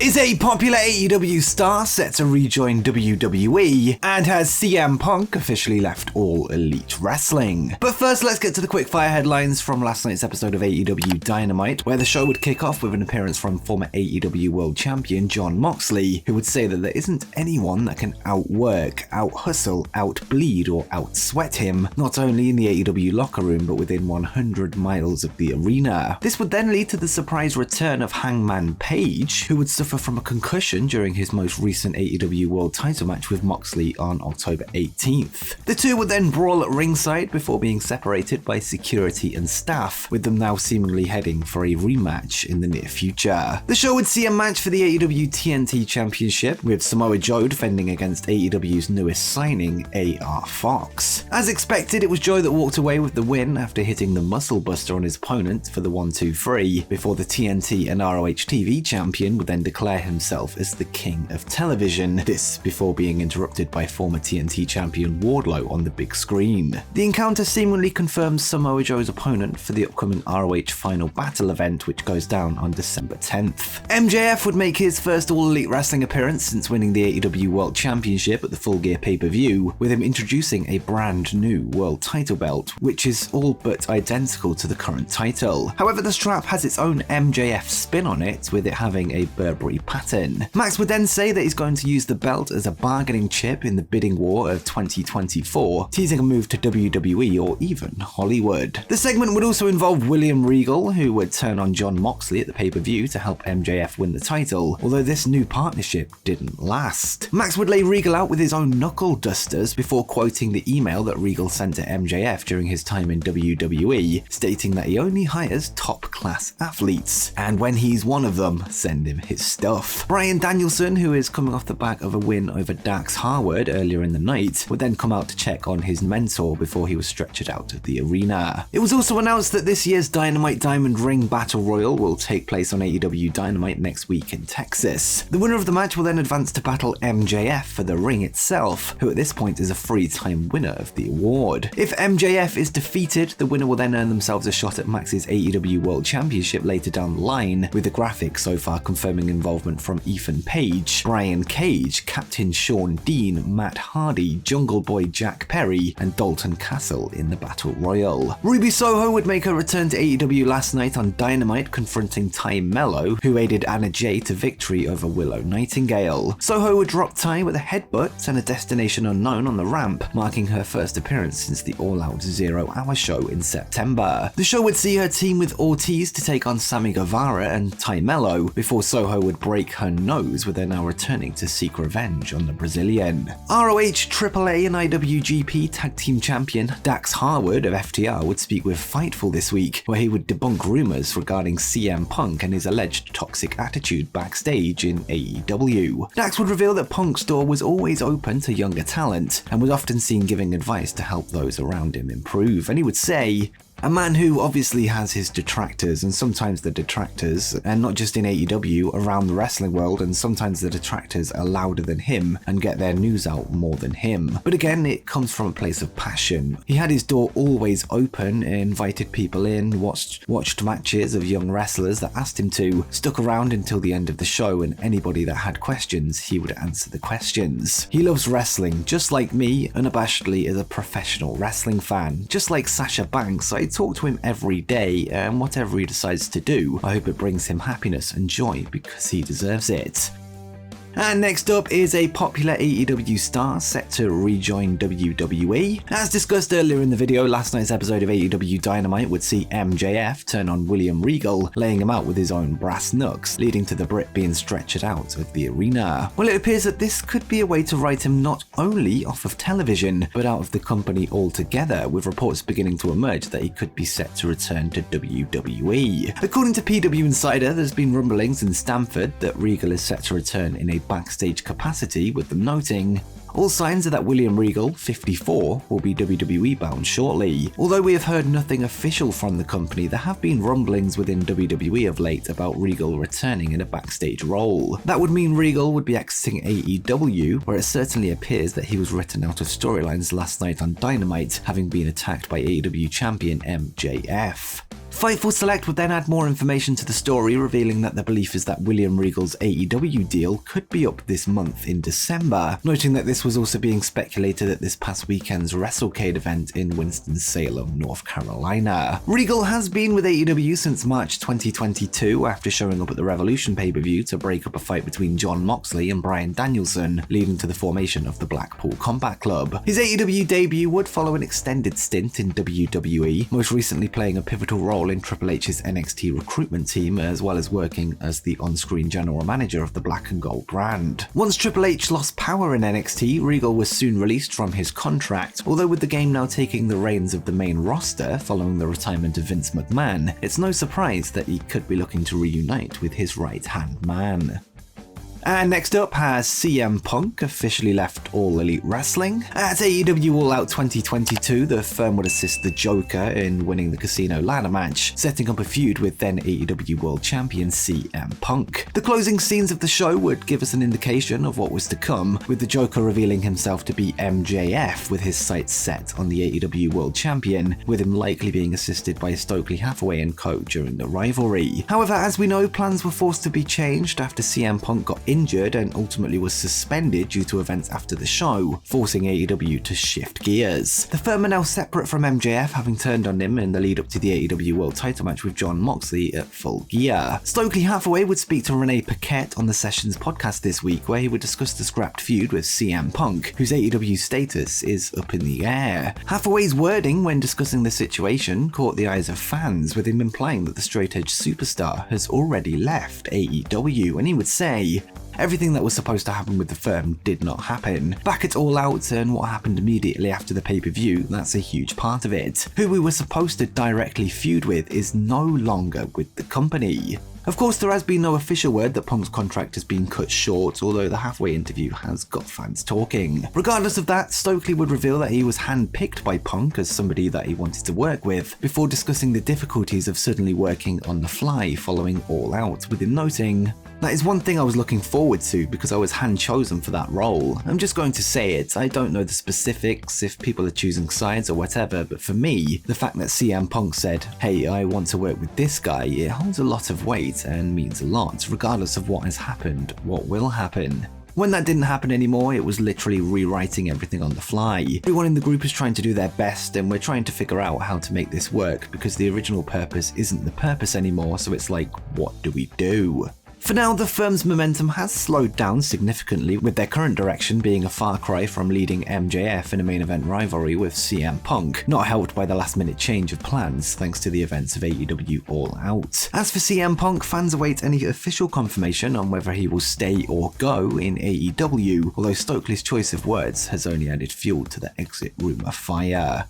Is a popular AEW star set to rejoin WWE, and has CM Punk officially left All Elite Wrestling? But first, let's get to the quickfire headlines from last night's episode of AEW Dynamite, where the show would kick off with an appearance from former AEW World Champion Jon Moxley, who would say that there isn't anyone that can outwork, out-hustle, out-bleed, or out-sweat him, not only in the AEW locker room, but within 100 miles of the arena. This would then lead to the surprise return of Hangman Page, who would suffer from a concussion during his most recent AEW World title match with Moxley on October 18th. The two would then brawl at ringside before being separated by security and staff, with them now seemingly heading for a rematch in the near future. The show would see a match for the AEW TNT Championship, with Samoa Joe defending against AEW's newest signing, AR Fox. As expected, it was Joe that walked away with the win after hitting the Muscle Buster on his opponent for the 1-2-3, before the TNT and ROH TV champion would then declare himself as the king of television, this before being interrupted by former TNT champion Wardlow on the big screen. The encounter seemingly confirms Samoa Joe's opponent for the upcoming ROH Final Battle event, which goes down on December 10th. MJF would make his first All Elite Wrestling appearance since winning the AEW World Championship at the Full Gear pay-per-view, with him introducing a brand new world title belt, which is all but identical to the current title. However, the strap has its own MJF spin on it, with it having a Burberry pattern. Max would then say that he's going to use the belt as a bargaining chip in the bidding war of 2024, teasing a move to WWE or even Hollywood. The segment would also involve William Regal, who would turn on Jon Moxley at the pay-per-view to help MJF win the title, although this new partnership didn't last. Max would lay Regal out with his own knuckle dusters before quoting the email that Regal sent to MJF during his time in WWE, stating that he only hires top-class athletes, and when he's one of them, send him his stuff. Bryan Danielson, who is coming off the back of a win over Dax Harwood earlier in the night, would then come out to check on his mentor before he was stretchered out of the arena. It was also announced that this year's Dynamite Diamond Ring Battle Royal will take place on AEW Dynamite next week in Texas. The winner of the match will then advance to battle MJF for the ring itself, who at this point is a three-time winner of the award. If MJF is defeated, the winner will then earn themselves a shot at Max's AEW World Championship later down the line, with the graphic so far confirming involvement from Ethan Page, Brian Cage, Captain Sean Dean, Matt Hardy, Jungle Boy Jack Perry, and Dalton Castle in the Battle Royal. Ruby Soho would make her return to AEW last night on Dynamite, confronting Ty Mello, who aided Anna Jay to victory over Willow Nightingale. Soho would drop Ty with a headbutt and a destination unknown on the ramp, marking her first appearance since the All Out 0 Hour show in September. The show would see her team with Ortiz to take on Sammy Guevara and Ty Mello, before Soho would break her nose, with her now returning to seek revenge on the Brazilian. ROH, AAA, and IWGP Tag Team Champion Dax Harwood of FTR would speak with Fightful this week, where he would debunk rumors regarding CM Punk and his alleged toxic attitude backstage in AEW. Dax would reveal that Punk's door was always open to younger talent, and was often seen giving advice to help those around him improve, and he would say, a man who obviously has his detractors, and sometimes the detractors, and not just in AEW, around the wrestling world, and sometimes the detractors are louder than him and get their news out more than him. But again, it comes from a place of passion. He had his door always open, invited people in, watched matches of young wrestlers that asked him to, stuck around until the end of the show, and anybody that had questions, he would answer the questions. He loves wrestling, just like me, unabashedly as a professional wrestling fan. Just like Sasha Banks, I talk to him every day, and whatever he decides to do, I hope it brings him happiness and joy because he deserves it. And next up is a popular AEW star set to rejoin WWE. As discussed earlier in the video, last night's episode of AEW Dynamite would see MJF turn on William Regal, laying him out with his own brass knucks, leading to the Brit being stretchered out of the arena. Well, it appears that this could be a way to write him not only off of television, but out of the company altogether, with reports beginning to emerge that he could be set to return to WWE. According to PW Insider, there's been rumblings in Stamford that Regal is set to return in a backstage capacity, with them noting, all signs are that William Regal, 54, will be WWE bound shortly. Although we have heard nothing official from the company, there have been rumblings within WWE of late about Regal returning in a backstage role. That would mean Regal would be exiting AEW, where it certainly appears that he was written out of storylines last night on Dynamite, having been attacked by AEW champion MJF. Fightful Select would then add more information to the story, revealing that the belief is that William Regal's AEW deal could be up this month in December, noting that this was also being speculated at this past weekend's WrestleCade event in Winston-Salem, North Carolina. Regal has been with AEW since March 2022 after showing up at the Revolution pay-per-view to break up a fight between Jon Moxley and Bryan Danielson, leading to the formation of the Blackpool Combat Club. His AEW debut would follow an extended stint in WWE, most recently playing a pivotal role in Triple H's NXT recruitment team, as well as working as the on-screen general manager of the Black and Gold brand. Once Triple H lost power in NXT, Regal was soon released from his contract, although with the game now taking the reins of the main roster following the retirement of Vince McMahon, it's no surprise that he could be looking to reunite with his right-hand man. And next up has CM Punk officially left All Elite Wrestling. At AEW All Out 2022, the firm would assist the Joker in winning the Casino ladder match, setting up a feud with then AEW World Champion CM Punk. The closing scenes of the show would give us an indication of what was to come, with the Joker revealing himself to be MJF with his sights set on the AEW World Champion, with him likely being assisted by Stokely Hathaway and co during the rivalry. However, as we know, plans were forced to be changed after CM Punk got injured and ultimately was suspended due to events after the show, forcing AEW to shift gears. The firm are now separate from MJF, having turned on him in the lead up to the AEW World title match with Jon Moxley at Full Gear. Stokely Hathaway would speak to Renee Paquette on the Sessions podcast this week, where he would discuss the scrapped feud with CM Punk, whose AEW status is up in the air. Hathaway's wording when discussing the situation caught the eyes of fans, with him implying that the straight-edge superstar has already left AEW, and he would say, "Everything that was supposed to happen with the firm did not happen. Back at All Out and what happened immediately after the pay-per-view, that's a huge part of it. Who we were supposed to directly feud with is no longer with the company." Of course, there has been no official word that Punk's contract has been cut short, although the Hathaway interview has got fans talking. Regardless of that, Stokely would reveal that he was handpicked by Punk as somebody that he wanted to work with, before discussing the difficulties of suddenly working on the fly following All Out, with him noting, "That is one thing I was looking forward to because I was hand-chosen for that role. I'm just going to say it, I don't know the specifics, if people are choosing sides or whatever, but for me, the fact that CM Punk said, 'Hey, I want to work with this guy,' it holds a lot of weight and means a lot, regardless of what has happened, what will happen." When that didn't happen anymore, it was literally rewriting everything on the fly. Everyone in the group is trying to do their best, and we're trying to figure out how to make this work, because the original purpose isn't the purpose anymore, so it's like, what do we do? For now, the firm's momentum has slowed down significantly, with their current direction being a far cry from leading MJF in a main event rivalry with CM Punk, not helped by the last-minute change of plans thanks to the events of AEW All Out. As for CM Punk, fans await any official confirmation on whether he will stay or go in AEW, although Stokely's choice of words has only added fuel to the exit rumour fire.